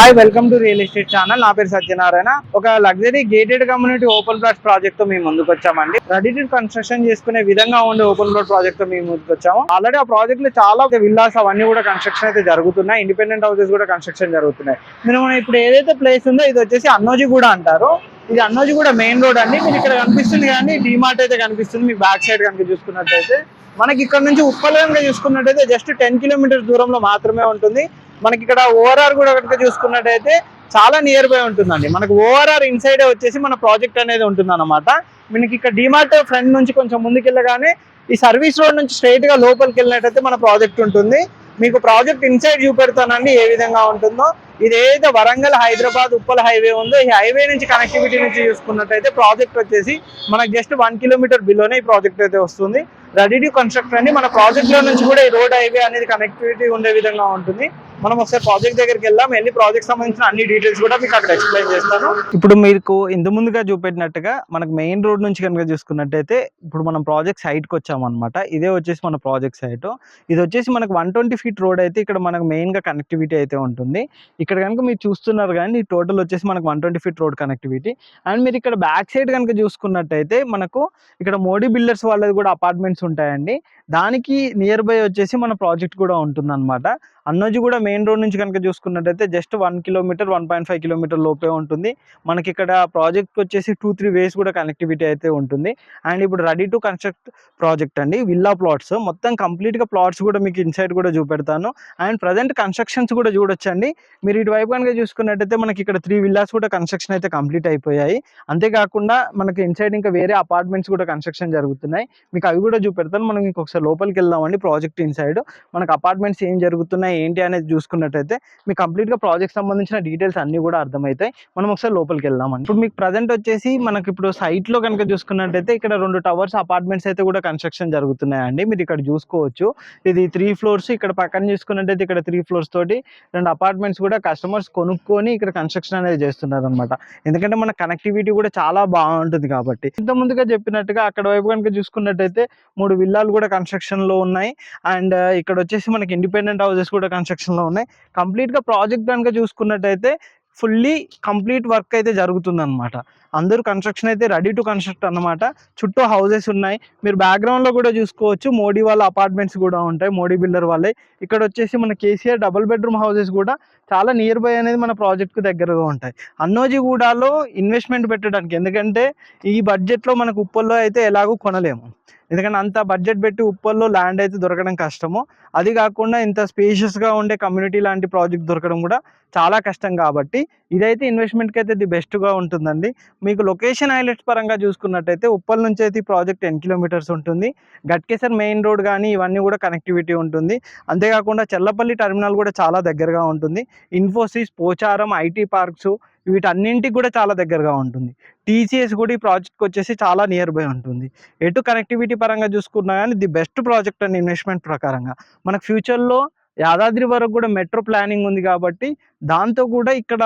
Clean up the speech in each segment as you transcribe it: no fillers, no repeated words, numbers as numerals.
Hi welcome to real estate channel. నా పేరు సత్యనారాయణ. ఒక luxury gated community open plots project తో మేము ముందుకు వచ్చామండి. రెడీ టు కన్స్ట్రక్షన్ చేసుకునే విధంగా ఉండే ఓపెన్ ప్లాట్ ప్రాజెక్ట్ తో మేము ముందుకు వచ్చాము. ఆల్రెడీ ఆ ప్రాజెక్ట్ లో చాలా విల్లాస్ అవన్నీ కూడా కన్స్ట్రక్షన్ అయితే జరుగుతున్నాయి. ఇండిపెండెంట్ హౌసెస్ కూడా కన్స్ట్రక్షన్ జరుగుతున్నాయి. మీరు ఇప్పుడు ఏదైతే ప్లేస్ ఉందో ఇది వచ్చేసి అన్నోజీ కూడా అంటారు. ఇది అన్నోజీ కూడా మెయిన్ రోడ్ అండి. మీరు ఇక్కడ కనిపిస్తుంది కానీ డిమార్ట్ అయితే కనిపిస్తుంది. మీ బ్యాక్ సైడ్ కనుక చూసుకున్నట్టయితే మనకి ఇక్కడ నుంచి ఉప్పల్ కనుక చూసుకున్నట్టయితే జస్ట్ 10 కిలోమీటర్స్ దూరంలో మాత్రమే ఉంటుంది. మనకి ఇక్కడ ఓఆర్ఆర్ కూడా కనుక చూసుకున్నట్టయితే చాలా నియర్ బై ఉంటుందండి. మనకు ఓఆర్ఆర్ ఇన్సైడ్ వచ్చేసి మన ప్రాజెక్ట్ అనేది ఉంటుంది అనమాట. మనకి ఇక్కడ డిమార్ట్ ఫ్రంట్ నుంచి కొంచెం ముందుకెళ్ళగానే ఈ సర్వీస్ రోడ్ నుంచి స్ట్రైట్ గా లోపలికి వెళ్ళినట్టయితే మన ప్రాజెక్ట్ ఉంటుంది. మీకు ప్రాజెక్ట్ ఇన్సైడ్ చూపెడతానండి ఏ విధంగా ఉంటుందో. ఇది ఏదైతే వరంగల్ హైదరాబాద్ ఉప్పల్ హైవే ఉందో ఈ హైవే నుంచి కనెక్టివిటీ నుంచి చూసుకున్నట్టయితే ప్రాజెక్ట్ వచ్చేసి మనకు జస్ట్ 1 కిలోమీటర్ బిలోనే ఈ ప్రాజెక్ట్ అయితే వస్తుంది. రెడీ టు కన్స్ట్రక్ట్ అండి. మన ప్రాజెక్ట్ లో నుంచి కూడా ఈ రోడ్ హైవే అనేది కనెక్టివిటీ ఉండే విధంగా ఉంటుంది. మనం ఒకసారి ప్రాజెక్ట్ దగ్గరికి వెళ్దాం. వెళ్ళి ప్రాజెక్ట్ సంబంధించిన అన్ని డీటెయిల్స్ కూడా మీకు అక్కడ ఎక్స్ప్లెయిన్ చేస్తాను. ఇప్పుడు మీకు ఇంత ముందుగా చూపెట్టినట్టుగా మనకు మెయిన్ రోడ్ నుంచి కనుక చూసుకున్నట్టయితే ఇప్పుడు మనం ప్రాజెక్ట్ సైట్ కి వచ్చామన్నమాట. ఇదే వచ్చేసి మన ప్రాజెక్ట్ సైట్. ఇది వచ్చేసి మనకు 120 ఫీట్ రోడ్ అయితే ఇక్కడ మనకు మెయిన్ గా కనెక్టివిటీ అయితే ఉంటుంది. ఇక్కడ కనుక మీరు చూస్తున్నారు కానీ టోటల్ వచ్చేసి మనకు 120 ఫీట్ రోడ్ కనెక్టివిటీ. అండ్ మీరు ఇక్కడ బ్యాక్ సైడ్ కనుక చూసుకున్నట్టయితే మనకు ఇక్కడ మోడీ బిల్డర్స్ వాళ్ళది కూడా అపార్ట్మెంట్స్ ఉంటాయండి. దానికి నియర్ బై వచ్చేసి మన ప్రాజెక్ట్ కూడా ఉంటుంది అనమాట. అన్నోజీ కూడా మెయిన్ రోడ్ నుంచి కనుక చూసుకున్నట్టయితే జస్ట్ 1 కిలోమీటర్ 1.5 కిలోమీటర్ లోపే ఉంటుంది. మనకి ఇక్కడ ప్రాజెక్ట్ వచ్చేసి 2-3 వేస్ కూడా కనెక్టివిటీ అయితే ఉంటుంది. అండ్ ఇప్పుడు రెడీ టు కన్స్ట్రక్ట్ ప్రాజెక్ట్ అండి. విల్లా ప్లాట్స్ మొత్తం కంప్లీట్ గా ప్లాట్స్ కూడా మీకు ఇన్సైడ్ కూడా చూపెడతాను. అండ్ ప్రజెంట్ కన్స్ట్రక్షన్స్ కూడా చూడొచ్చండి. మీరు ఇటువైపు కనుక చూసుకున్నట్టయితే మనకి ఇక్కడ 3 విల్లాస్ కూడా కన్స్ట్రక్షన్ అయితే కంప్లీట్ అయిపోయాయి. అంతేకాకుండా మనకి ఇన్సైడ్ ఇంకా వేరే అపార్ట్మెంట్స్ కూడా కన్స్ట్రక్షన్ జరుగుతున్నాయి. మీకు అవి కూడా చూపెడతాను. మనం ఇంకొకసారి లోపలికి వెళ్దామండి. ప్రాజెక్ట్ ఇన్సైడ్ మనకు అపార్ట్మెంట్స్ ఏం జరుగుతున్నాయి ఏంటి అనేది చూసుకున్నట్టయితే మీకు కంప్లీట్ గా ప్రాజెక్ట్ సంబంధించిన డీటెయిల్స్ అన్ని కూడా అర్థమవుతాయి. మనం ఒకసారి లోపలికి వెళ్దామండి. ఇప్పుడు మీకు ప్రజెంట్ వచ్చేసి మనకి ఇప్పుడు సైట్ లో కనుక చూసుకున్నట్టయితే ఇక్కడ 2 టవర్స్ అపార్ట్మెంట్స్ అయితే కూడా కన్స్ట్రక్షన్ జరుగుతున్నాయండి. మీరు ఇక్కడ చూసుకోవచ్చు. ఇది 3 ఫ్లోర్స్. ఇక్కడ పక్కన చూసుకున్నట్టయితే ఇక్కడ 3 ఫ్లోర్స్ తోటి 2 అపార్ట్మెంట్స్ కూడా కస్టమర్స్ కొనుక్కొని ఇక్కడ కన్స్ట్రక్షన్ అనేది చేస్తున్నారు అనమాట. ఎందుకంటే మన కనెక్టివిటీ కూడా చాలా బాగుంటుంది కాబట్టి. ఇంత ముందుగా చెప్పినట్టుగా అక్కడ వైపు కనుక చూసుకున్నట్టయితే 3 విల్లాలు కూడా కన్స్ట్రక్షన్ లో ఉన్నాయి. అండ్ ఇక్కడ వచ్చేసి మనకి ఇండిపెండెంట్ హౌసెస్ కూడా కన్స్ట్రక్షన్ లో ఉన్నాయి. కంప్లీట్ గా ప్రాజెక్ట్ కనుక చూసుకున్నట్టయితే ఫుల్లీ కంప్లీట్ వర్క్ అయితే జరుగుతుంది అనమాట. అందరూ కన్స్ట్రక్షన్ అయితే రెడీ టు కన్స్ట్రక్ట్ అనమాట. చుట్టూ హౌసెస్ ఉన్నాయి. మీరు బ్యాక్గ్రౌండ్ లో కూడా చూసుకోవచ్చు. మోడీ వాళ్ళ అపార్ట్మెంట్స్ కూడా ఉంటాయి. మోడీ బిల్డర్ వాళ్ళే. ఇక్కడ వచ్చేసి మన కేసీఆర్ డబుల్ బెడ్రూమ్ హౌసెస్ కూడా చాలా నియర్ బై అనేది మన ప్రాజెక్ట్ కు దగ్గరగా ఉంటాయి. అన్నోజీగూడలో ఇన్వెస్ట్మెంట్ పెట్టడానికి, ఎందుకంటే ఈ బడ్జెట్ లో మనకు ఉప్పల్లో అయితే ఎలాగో కొనలేము. ఎందుకంటే అంత బడ్జెట్ పెట్టి ఉప్పల్లో ల్యాండ్ అయితే దొరకడం కష్టము. అది కాకుండా ఇంత స్పేషియస్గా ఉండే కమ్యూనిటీ లాంటి ప్రాజెక్ట్ దొరకడం కూడా చాలా కష్టం కాబట్టి ఇదైతే ఇన్వెస్ట్మెంట్కి అయితే ఇది బెస్ట్గా ఉంటుందండి. మీకు లొకేషన్ హైలైట్స్ పరంగా చూసుకున్నట్టయితే ఉప్పల్ నుంచి అయితే ఈ ప్రాజెక్ట్ 10 కిలోమీటర్స్ ఉంటుంది. గట్కేసర్ మెయిన్ రోడ్ కానీ ఇవన్నీ కూడా కనెక్టివిటీ ఉంటుంది. అంతేకాకుండా చెల్లపల్లి టర్మినల్ కూడా చాలా దగ్గరగా ఉంటుంది. ఇన్ఫోసిస్, పోచారం, ఐటీ పార్క్స్ వీటన్నింటికి కూడా చాలా దగ్గరగా ఉంటుంది. టీసీఎస్ కూడా ఈ ప్రాజెక్ట్కి వచ్చేసి చాలా నియర్ బై ఉంటుంది. ఎటు కనెక్టివిటీ పరంగా చూసుకున్నా కానీ the best project and investment ప్రకారంగా మనకు ఫ్యూచర్లో యాదాద్రి వరకు కూడా మెట్రో ప్లానింగ్ ఉంది కాబట్టి దాంతో కూడా ఇక్కడ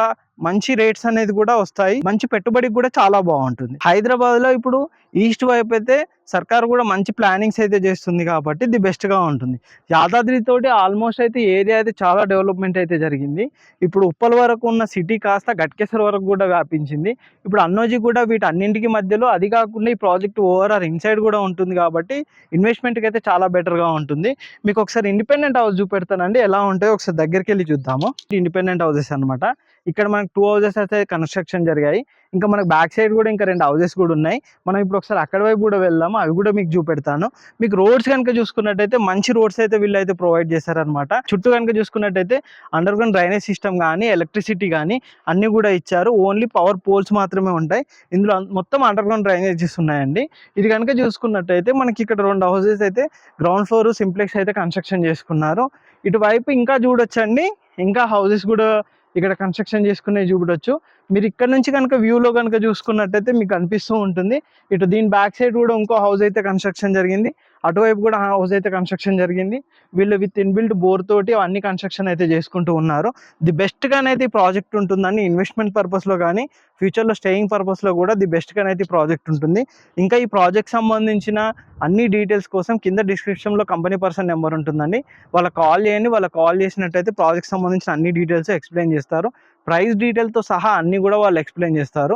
మంచి రేట్స్ అనేది కూడా వస్తాయి. మంచి పెట్టుబడికి కూడా చాలా బాగుంటుంది. హైదరాబాద్లో ఇప్పుడు ఈస్ట్ వైపు అయితే సర్కార్ కూడా మంచి ప్లానింగ్స్ అయితే చేస్తుంది కాబట్టి ది బెస్ట్గా ఉంటుంది. యాదాద్రితోటి ఆల్మోస్ట్ అయితే ఏరియా అయితే చాలా డెవలప్మెంట్ అయితే జరిగింది. ఇప్పుడు ఉప్పల్ వరకు ఉన్న సిటీ కాస్త గట్కేసర్ వరకు కూడా వ్యాపించింది. ఇప్పుడు అన్నోజీ కూడా వీటన్నింటికి మధ్యలో, అది కాకుండా ఈ ప్రాజెక్ట్ ఓవరాల్ ఇన్సైడ్ కూడా ఉంటుంది కాబట్టి ఇన్వెస్ట్మెంట్కి అయితే చాలా బెటర్గా ఉంటుంది. మీకు ఒకసారి ఇండిపెండెంట్ హౌస్ చూపెడతానండి. ఎలా ఉంటాయో ఒకసారి దగ్గరికి వెళ్ళి చూద్దాము. ఇండిపెండెంట్ హౌసెస్ అనమాట. ఇక్కడ మనకు 2 హౌసెస్ అయితే కన్స్ట్రక్షన్ జరిగాయి. ఇంకా మనకు బ్యాక్ సైడ్ కూడా ఇంకా 2 హౌసెస్ కూడా ఉన్నాయి. మనం ఇప్పుడు ఒకసారి అక్కడ వైపు కూడా వెళ్దాము. అవి కూడా మీకు చూపెడతాను. మీకు రోడ్స్ కనుక చూసుకున్నట్టయితే మంచి రోడ్స్ అయితే వీళ్ళు అయితే ప్రొవైడ్ చేశారనమాట. చుట్టూ కనుక చూసుకున్నట్టయితే అండర్ గ్రౌండ్ డ్రైనేజ్ సిస్టమ్ కానీ ఎలక్ట్రిసిటీ కానీ అన్ని కూడా ఇచ్చారు. ఓన్లీ పవర్ పోల్స్ మాత్రమే ఉంటాయి. ఇందులో మొత్తం అండర్ గ్రౌండ్ డ్రైనేజెస్ ఉన్నాయండి. ఇది కనుక చూసుకున్నట్టయితే మనకి ఇక్కడ 2 హౌసెస్ అయితే గ్రౌండ్ ఫ్లోర్ సింప్లెక్స్ అయితే కన్స్ట్రక్షన్ చేసుకున్నారు. ఇటువైపు ఇంకా చూడొచ్చండి. ఇంకా హౌసెస్ కూడా ఇక్కడ కన్స్ట్రక్షన్ చేసుకునే చూడొచ్చు. మీరు ఇక్కడ నుంచి కనుక వ్యూలో కనుక చూసుకున్నట్టయితే మీకు అనిపిస్తూ ఉంటుంది. ఇటు దీని బ్యాక్ సైడ్ కూడా ఇంకో హౌస్ అయితే కన్స్ట్రక్షన్ జరిగింది. అటువైపు కూడా హౌస్ అయితే కన్స్ట్రక్షన్ జరిగింది. వీళ్ళు విత్ ఇన్బిల్ట్ బోర్ తోటి అన్ని కన్స్ట్రక్షన్ అయితే చేసుకుంటూ ఉన్నారు. ది బెస్ట్గానైతే ఈ ప్రాజెక్ట్ ఉంటుందని ఇన్వెస్ట్మెంట్ పర్పస్లో కానీ ఫ్యూచర్లో స్టేయింగ్ పర్పస్లో కూడా ది బెస్ట్గానైతే ఈ ప్రాజెక్ట్ ఉంటుంది. ఇంకా ఈ ప్రాజెక్ట్ సంబంధించిన అన్ని డీటెయిల్స్ కోసం కింద డిస్క్రిప్షన్లో కంపెనీ పర్సన్ నెంబర్ ఉంటుందండి. వాళ్ళకి కాల్ చేయండి. వాళ్ళకి కాల్ చేసినట్టయితే ప్రాజెక్ట్ సంబంధించిన అన్ని డీటెయిల్స్ ఎక్స్ప్లెయిన్ చేస్తారు. ప్రైస్ డీటెయిల్తో సహా అన్నీ కూడా వాళ్ళు ఎక్స్ప్లెయిన్ చేస్తారు.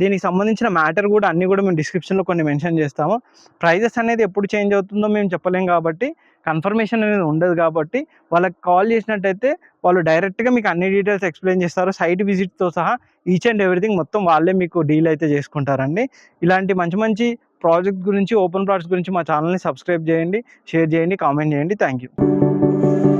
దీనికి సంబంధించిన మ్యాటర్ కూడా అన్నీ కూడా మేము డిస్క్రిప్షన్లో కొన్ని మెన్షన్ చేస్తాము. ప్రైజెస్ అనేది ఎప్పుడు చేంజ్ అవుతుందో మేము చెప్పలేం కాబట్టి, కన్ఫర్మేషన్ అనేది ఉండదు కాబట్టి, వాళ్ళకి కాల్ చేసినట్టయితే వాళ్ళు డైరెక్ట్గా మీకు అన్ని డీటెయిల్స్ ఎక్స్ప్లెయిన్ చేస్తారు. సైట్ విజిట్తో సహా ఈచ్ అండ్ ఎవ్రీథింగ్ మొత్తం వాళ్ళే మీకు డీల్ అయితే చేసుకుంటారండి. ఇలాంటి మంచి మంచి ప్రాజెక్ట్ గురించి, ఓపెన్ ప్లాట్స్ గురించి మా ఛానల్ని సబ్స్క్రైబ్ చేయండి, షేర్ చేయండి, కామెంట్ చేయండి. Thank you.